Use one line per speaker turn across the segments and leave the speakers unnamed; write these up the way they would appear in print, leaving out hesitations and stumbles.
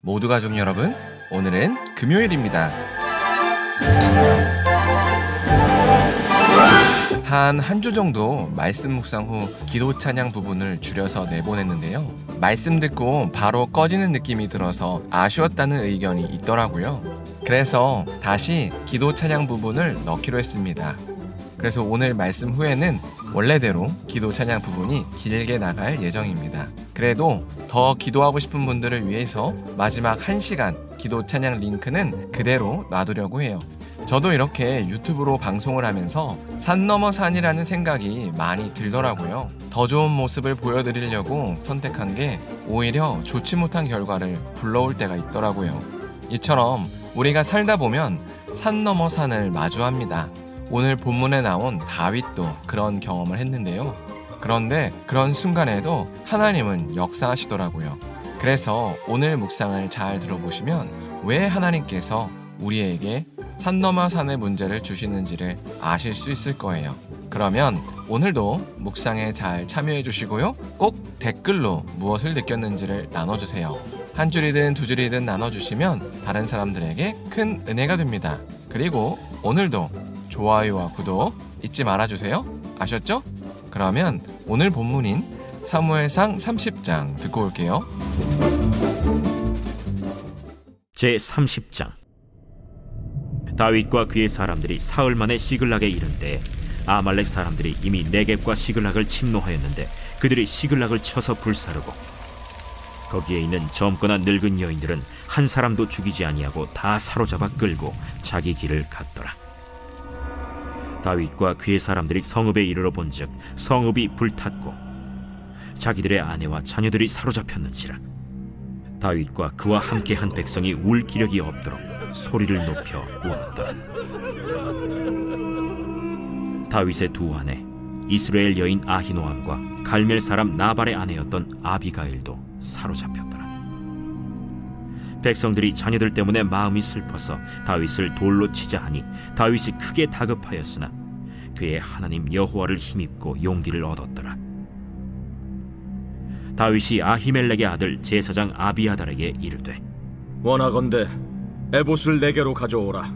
모두 가족 여러분, 오늘은 금요일입니다. 한 주 정도 말씀 묵상 후 기도 찬양 부분을 줄여서 내보냈는데요. 말씀 듣고 바로 꺼지는 느낌이 들어서 아쉬웠다는 의견이 있더라고요. 그래서 다시 기도 찬양 부분을 넣기로 했습니다. 그래서 오늘 말씀 후에는 원래대로 기도 찬양 부분이 길게 나갈 예정입니다. 그래도 더 기도하고 싶은 분들을 위해서 마지막 1시간 기도 찬양 링크는 그대로 놔두려고 해요. 저도 이렇게 유튜브로 방송을 하면서 산 넘어 산이라는 생각이 많이 들더라고요. 더 좋은 모습을 보여드리려고 선택한 게 오히려 좋지 못한 결과를 불러올 때가 있더라고요. 이처럼 우리가 살다 보면 산 넘어 산을 마주합니다. 오늘 본문에 나온 다윗도 그런 경험을 했는데요. 그런데 그런 순간에도 하나님은 역사하시더라고요. 그래서 오늘 묵상을 잘 들어보시면 왜 하나님께서 우리에게 산 넘어 산의 문제를 주시는지를 아실 수 있을 거예요. 그러면 오늘도 묵상에 잘 참여해 주시고요. 꼭 댓글로 무엇을 느꼈는지를 나눠주세요. 한 줄이든 두 줄이든 나눠주시면 다른 사람들에게 큰 은혜가 됩니다. 그리고 오늘도 좋아요와 구독 잊지 말아주세요. 아셨죠? 그러면 오늘 본문인 사무엘상 30장 듣고 올게요.
제30장. 다윗과 그의 사람들이 사흘 만에 시글락에 이른 때에 아말렉 사람들이 이미 네겝과 시글락을 침노하였는데 그들이 시글락을 쳐서 불사르고 거기에 있는 젊거나 늙은 여인들은 한 사람도 죽이지 아니하고 다 사로잡아 끌고 자기 길을 갔더라. 다윗과 그의 사람들이 성읍에 이르러 본즉 성읍이 불탔고 자기들의 아내와 자녀들이 사로잡혔는지라. 다윗과 그와 함께한 백성이 울 기력이 없도록 소리를 높여 울었더라. 다윗의 두 아내 이스라엘 여인 아히노암과 갈멜 사람 나발의 아내였던 아비가일도 사로잡혔더라. 백성들이 자녀들 때문에 마음이 슬퍼서 다윗을 돌로 치자 하니 다윗이 크게 다급하였으나 그의 하나님 여호와를 힘입고 용기를 얻었더라. 다윗이 아히멜렉의 아들 제사장 아비아달에게 이르되
원하건대 에봇을 내게로 가져오라.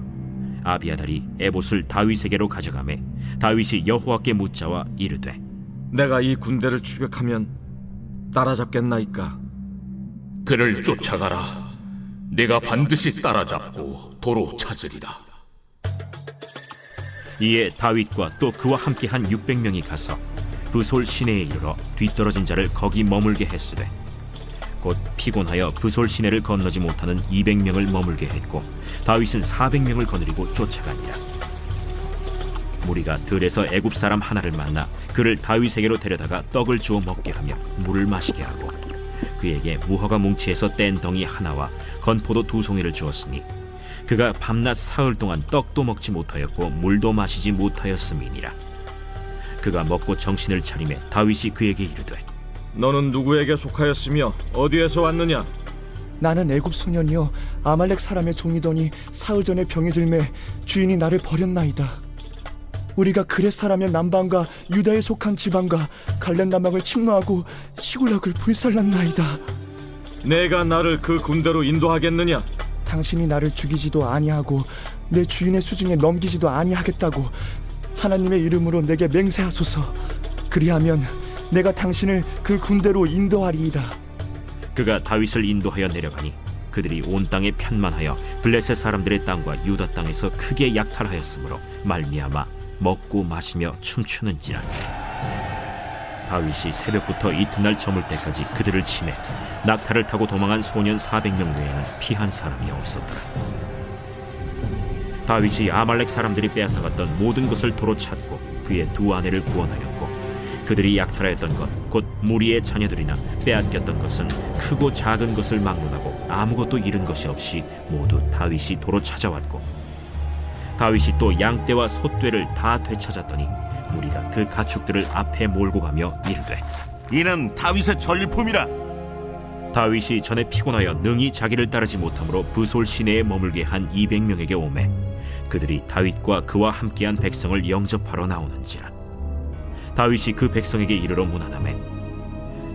아비아달이 에봇을 다윗에게로 가져가매 다윗이 여호와께 묻자와 이르되
내가 이 군대를 추격하면 따라잡겠나이까?
그를 쫓아가라. 내가 반드시 따라잡고 도로 찾으리라.
이에 다윗과 또 그와 함께한 600명이 가서 브솔 시내에 이르러 뒤떨어진 자를 거기 머물게 했으되 곧 피곤하여 브솔 시내를 건너지 못하는 200명을 머물게 했고 다윗은 400명을 거느리고 쫓아가니라. 무리가 들에서 애굽 사람 하나를 만나 그를 다윗에게로 데려다가 떡을 주어 먹게 하며 물을 마시게 하고 그에게 무화과 뭉치에서 뗀 덩이 하나와 건포도 2송이를 주었으니 그가 밤낮 사흘 동안 떡도 먹지 못하였고 물도 마시지 못하였음이니라. 그가 먹고 정신을 차리매 다윗이 그에게 이르되
너는 누구에게 속하였으며 어디에서 왔느냐?
나는 애굽 소년이여 아말렉 사람의 종이더니 사흘 전에 병이 들매 주인이 나를 버렸나이다. 우리가 그렛 사람의 남방과 유다에 속한 지방과 갈렙 남방을 침노하고 시굴락을 불살랐나이다.
내가 나를 그 군대로 인도하겠느냐?
당신이 나를 죽이지도 아니하고 내 주인의 수중에 넘기지도 아니하겠다고 하나님의 이름으로 내게 맹세하소서. 그리하면 내가 당신을 그 군대로 인도하리이다.
그가 다윗을 인도하여 내려가니 그들이 온 땅에 편만하여 블레셋 사람들의 땅과 유다 땅에서 크게 약탈하였으므로 말미암아 먹고 마시며 춤추는지라. 다윗이 새벽부터 이튿날 저물 때까지 그들을 치매 낙타를 타고 도망한 소년 400명 외에는 피한 사람이 없었더라. 다윗이 아말렉 사람들이 빼앗아갔던 모든 것을 도로 찾고 그의 두 아내를 구원하였고 그들이 약탈하였던 것 곧 무리의 자녀들이나 빼앗겼던 것은 크고 작은 것을 막론하고 아무것도 잃은 것이 없이 모두 다윗이 도로 찾아왔고 다윗이 또 양떼와 소떼를 다 되찾았더니 무리가 그 가축들을 앞에 몰고 가며 이르되
이는 다윗의 전리품이라.
다윗이 전에 피곤하여 능히 자기를 따르지 못하므로 브솔 시내에 머물게 한 200명에게 오매 그들이 다윗과 그와 함께한 백성을 영접하러 나오는지라. 다윗이 그 백성에게 이르러 문안하매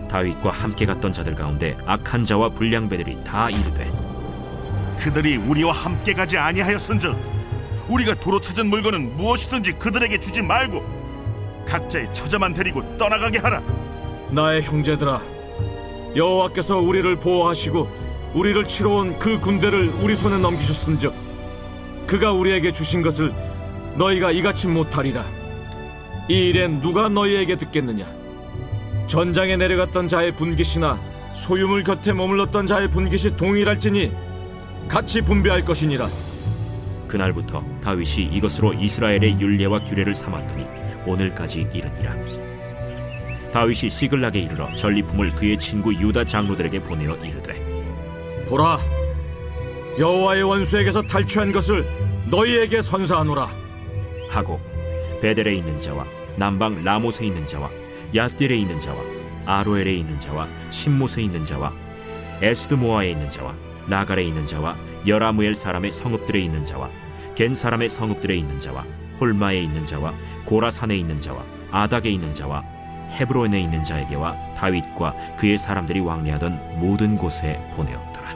다윗과 함께 갔던 자들 가운데 악한 자와 불량배들이 다 이르되
그들이 우리와 함께 가지 아니하였은즉 우리가 도로 찾은 물건은 무엇이든지 그들에게 주지 말고 각자의 처자만 데리고 떠나가게 하라.
나의 형제들아, 여호와께서 우리를 보호하시고 우리를 치러 온 그 군대를 우리 손에 넘기셨은즉 그가 우리에게 주신 것을 너희가 이같이 못하리라. 이 일엔 누가 너희에게 듣겠느냐? 전장에 내려갔던 자의 분깃이나 소유물 곁에 머물렀던 자의 분깃이 동일할지니 같이 분배할 것이니라.
그날부터 다윗이 이것으로 이스라엘의 율례와 규례를 삼았더니 오늘까지 이르니라. 다윗이 시글락에 이르러 전리품을 그의 친구 유다 장로들에게 보내어 이르되,
보라, 여호와의 원수에게서 탈취한 것을 너희에게 선사하노라
하고 베델에 있는 자와 남방 라못에 있는 자와 얏딜에 있는 자와 아로엘에 있는 자와 신못에 있는 자와 에스드모아에 있는 자와 라갈에 있는 자와 여라무엘 사람의 성읍들에 있는 자와 겐 사람의 성읍들에 있는 자와 홀마에 있는 자와 고라산에 있는 자와 아닥에 있는 자와 헤브론에 있는 자에게와 다윗과 그의 사람들이 왕래하던 모든 곳에 보내었더라.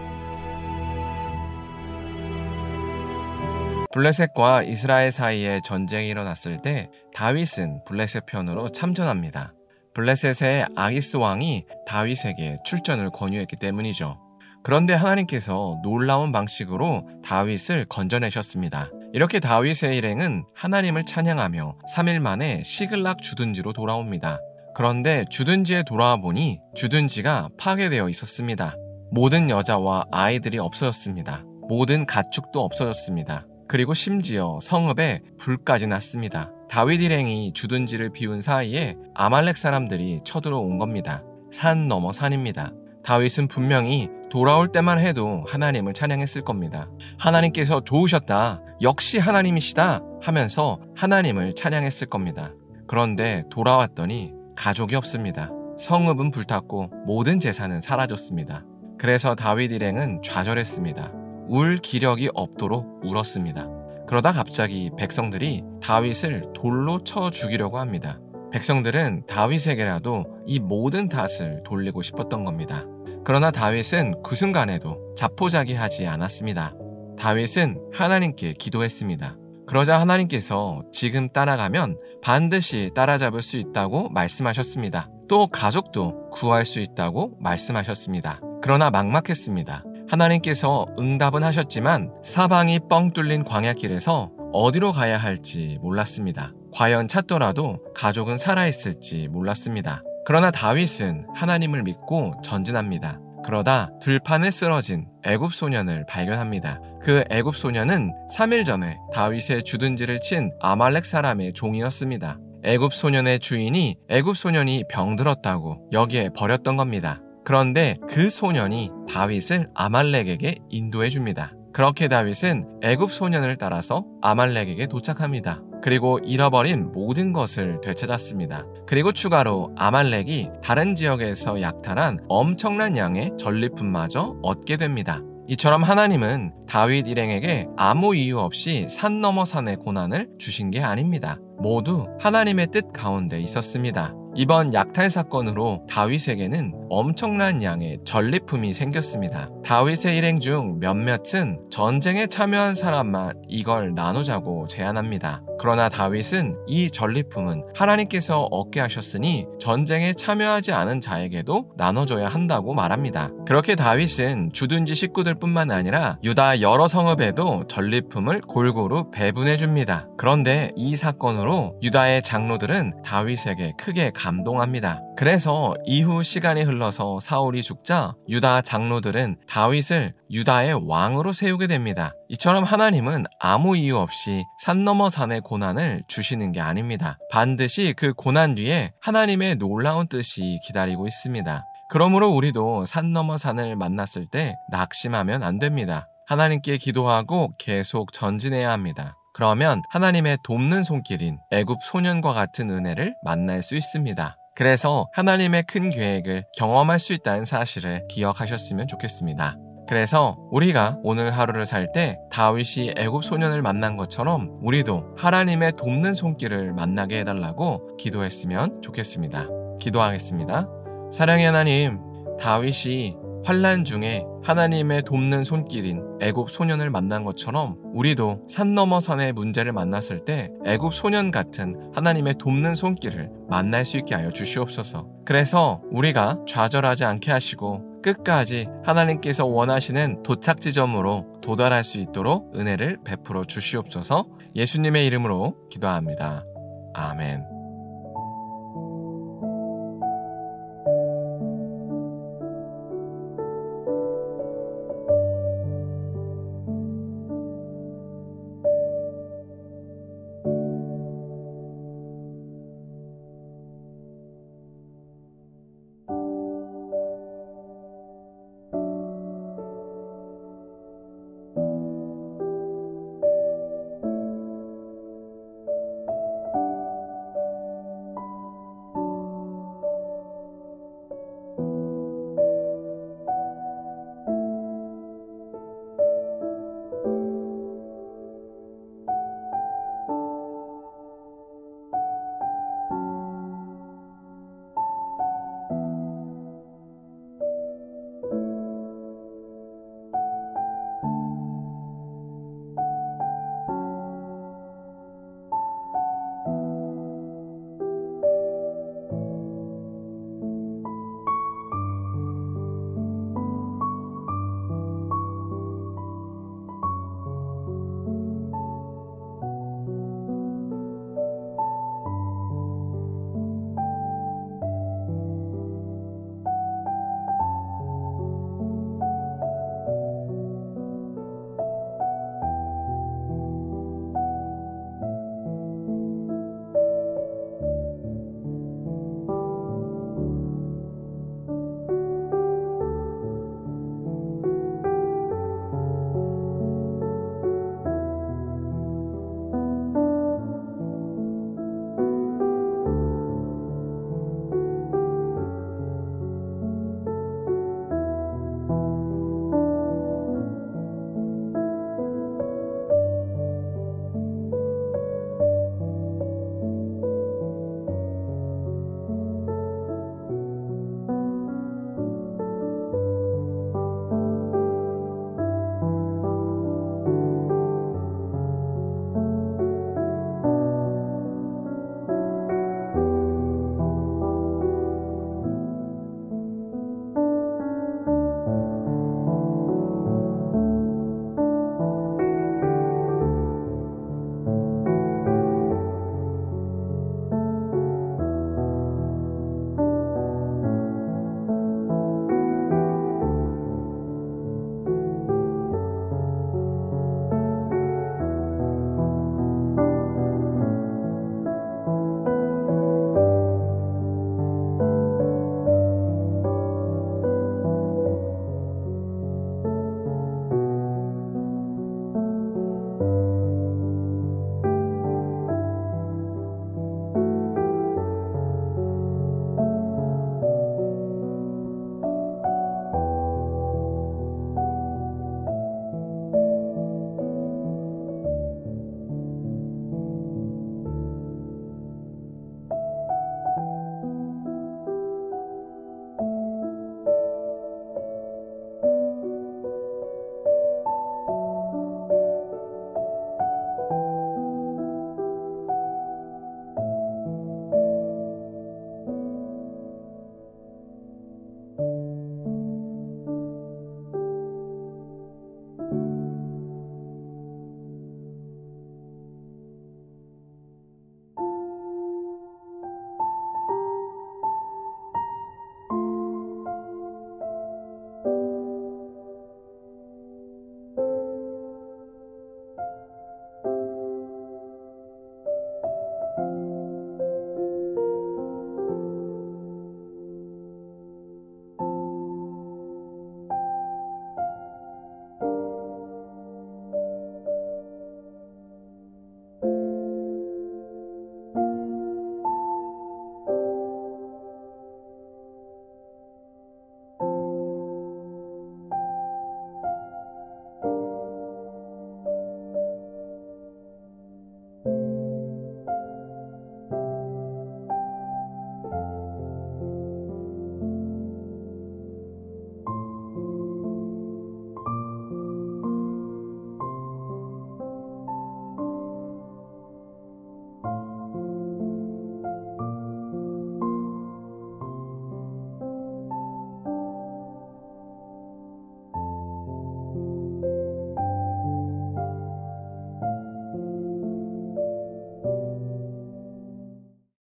블레셋과 이스라엘 사이에 전쟁이 일어났을 때 다윗은 블레셋 편으로 참전합니다. 블레셋의 아기스 왕이 다윗에게 출전을 권유했기 때문이죠. 그런데 하나님께서 놀라운 방식으로 다윗을 건져내셨습니다. 이렇게 다윗의 일행은 하나님을 찬양하며 3일 만에 시글락 주둔지로 돌아옵니다. 그런데 주둔지에 돌아와 보니 주둔지가 파괴되어 있었습니다. 모든 여자와 아이들이 없어졌습니다. 모든 가축도 없어졌습니다. 그리고 심지어 성읍에 불까지 났습니다. 다윗 일행이 주둔지를 비운 사이에 아말렉 사람들이 쳐들어온 겁니다. 산 넘어 산입니다. 다윗은 분명히 돌아올 때만 해도 하나님을 찬양했을 겁니다. 하나님께서 도우셨다, 역시 하나님이시다 하면서 하나님을 찬양했을 겁니다. 그런데 돌아왔더니 가족이 없습니다. 성읍은 불탔고 모든 재산은 사라졌습니다. 그래서 다윗 일행은 좌절했습니다. 울 기력이 없도록 울었습니다. 그러다 갑자기 백성들이 다윗을 돌로 쳐 죽이려고 합니다. 백성들은 다윗에게라도 이 모든 탓을 돌리고 싶었던 겁니다. 그러나 다윗은 그 순간에도 자포자기하지 않았습니다. 다윗은 하나님께 기도했습니다. 그러자 하나님께서 지금 따라가면 반드시 따라잡을 수 있다고 말씀하셨습니다. 또 가족도 구할 수 있다고 말씀하셨습니다. 그러나 막막했습니다. 하나님께서 응답은 하셨지만 사방이 뻥 뚫린 광야길에서 어디로 가야 할지 몰랐습니다. 과연 찾더라도 가족은 살아있을지 몰랐습니다. 그러나 다윗은 하나님을 믿고 전진합니다. 그러다 들판에 쓰러진 애굽 소년을 발견합니다. 그 애굽 소년은 3일 전에 다윗의 주둔지를 친 아말렉 사람의 종이었습니다. 애굽 소년의 주인이 애굽 소년이 병들었다고 여기에 버렸던 겁니다. 그런데 그 소년이 다윗을 아말렉에게 인도해 줍니다. 그렇게 다윗은 애굽 소년을 따라서 아말렉에게 도착합니다. 그리고 잃어버린 모든 것을 되찾았습니다. 그리고 추가로 아말렉이 다른 지역에서 약탈한 엄청난 양의 전리품마저 얻게 됩니다. 이처럼 하나님은 다윗 일행에게 아무 이유 없이 산 넘어 산의 고난을 주신 게 아닙니다. 모두 하나님의 뜻 가운데 있었습니다. 이번 약탈 사건으로 다윗에게는 엄청난 양의 전리품이 생겼습니다. 다윗의 일행 중 몇몇은 전쟁에 참여한 사람만 이걸 나누자고 제안합니다. 그러나 다윗은 이 전리품은 하나님께서 얻게 하셨으니 전쟁에 참여하지 않은 자에게도 나눠줘야 한다고 말합니다. 그렇게 다윗은 주둔지 식구들뿐만 아니라 유다 여러 성읍에도 전리품을 골고루 배분해줍니다. 그런데 이 사건으로 유다의 장로들은 다윗에게 크게 감동합니다. 그래서 이후 시간이 흘러서 사울이 죽자 유다 장로들은 다윗을 유다의 왕으로 세우게 됩니다. 이처럼 하나님은 아무 이유 없이 산 넘어 산의 고난을 주시는 게 아닙니다. 반드시 그 고난 뒤에 하나님의 놀라운 뜻이 기다리고 있습니다. 그러므로 우리도 산 넘어 산을 만났을 때 낙심하면 안 됩니다. 하나님께 기도하고 계속 전진해야 합니다. 그러면 하나님의 돕는 손길인 애굽 소년과 같은 은혜를 만날 수 있습니다. 그래서 하나님의 큰 계획을 경험할 수 있다는 사실을 기억하셨으면 좋겠습니다. 그래서 우리가 오늘 하루를 살 때 다윗이 애굽 소년을 만난 것처럼 우리도 하나님의 돕는 손길을 만나게 해달라고 기도했으면 좋겠습니다. 기도하겠습니다. 사랑의 하나님, 다윗이 환난 중에 하나님의 돕는 손길인 애굽 소년을 만난 것처럼 우리도 산 넘어 산의 문제를 만났을 때 애굽 소년 같은 하나님의 돕는 손길을 만날 수 있게 하여 주시옵소서. 그래서 우리가 좌절하지 않게 하시고 끝까지 하나님께서 원하시는 도착 지점으로 도달할 수 있도록 은혜를 베풀어 주시옵소서. 예수님의 이름으로 기도합니다. 아멘.